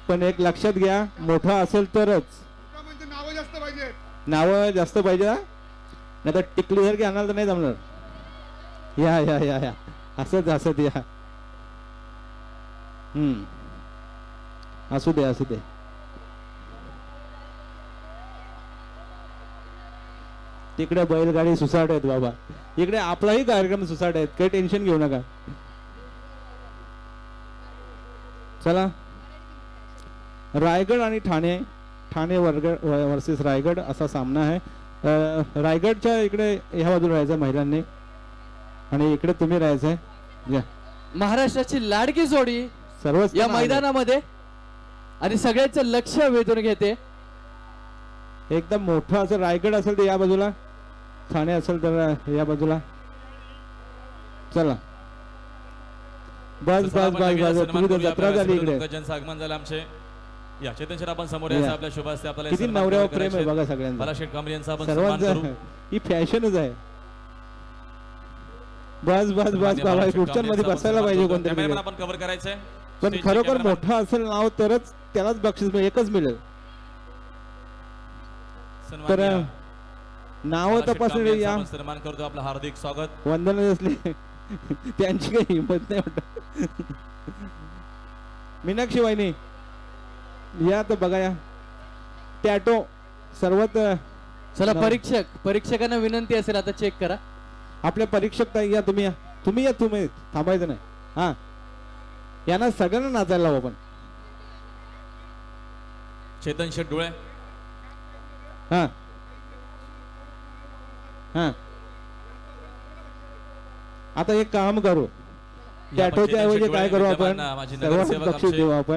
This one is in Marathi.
पण एक लक्षात घ्या, मोठा असेल तरच. म्हणजे नावं जास्त पाहिजे. नावं जास्त पाहिजे, नाही तर टिकली जर की आणाल तर नाही जमणार. या या या या असंच असत या. असू दे असू दे. तिकडे बैलगाडी सुसाट आहेत बाबा, इकडे आपलाही कार्यक्रम सुसाट आहेत, काही टेन्शन घेऊ नका. चला, रायगड आणि ठाणे, ठाणे वर्सेस रायगड असा सामना आहे. रायगडच्या इकडे ह्या बाजूला राहायचं महिलांनी, आणि इकडे तुम्ही राहायचंय. महाराष्ट्राची लाडकी जोडी सर्वच या मैदानामध्ये आणि सगळ्यांचं लक्ष वेधून घेते. एकदम मोठं असं रायगड असेल तर या बाजूला, ठाणे असेल तर या बाजूला. चला, बस बस बस बस, तुम्ही तर जत्रा झाली इकडे. आगमन झालं आमचे. या चेतन शेठ आपण समोर यायचं, आपल्या शुभ हस्ते आपल्याला किती नवऱ्यावर प्रेम आहे बघा सगळ्यांचं. मला शेठ कांबळे यांचा आपण सन्मान करू. सर्वांचं ही फॅशनच आहे. बस बस बस बाबा, पिक्चर मध्ये बसायला पाहिजे कोणतरी. आपण कव्हर करायचंय, पण खरोखर मोठा असेल नाव तरच त्यालाच बक्षीस मिळेल, एकच मिळेल. तर नाव तपासणी या, सन्मान करतो. आपलं हार्दिक स्वागत. वंदन असले त्यांची काही हिंमत नाही वाटत. मीनाक्षी वाहिनी या तर बघा, या टॅटो सर्वात. चला, परीक्षकांना विनंती असेल आता चेक करा. आपल्या परीक्षक ताई या, तुम्ही या, तुम्ही या, तुम्ही थांबायचं नाही. हा, यांना सगळ्यांना नाचायला लावू आपण. चेतन शेठ डोळे. हा हा, आता एक काम करू, टॅटोच्या ऐवजी काय करू आपण, सर्वांना बक्षीस देऊ आपण.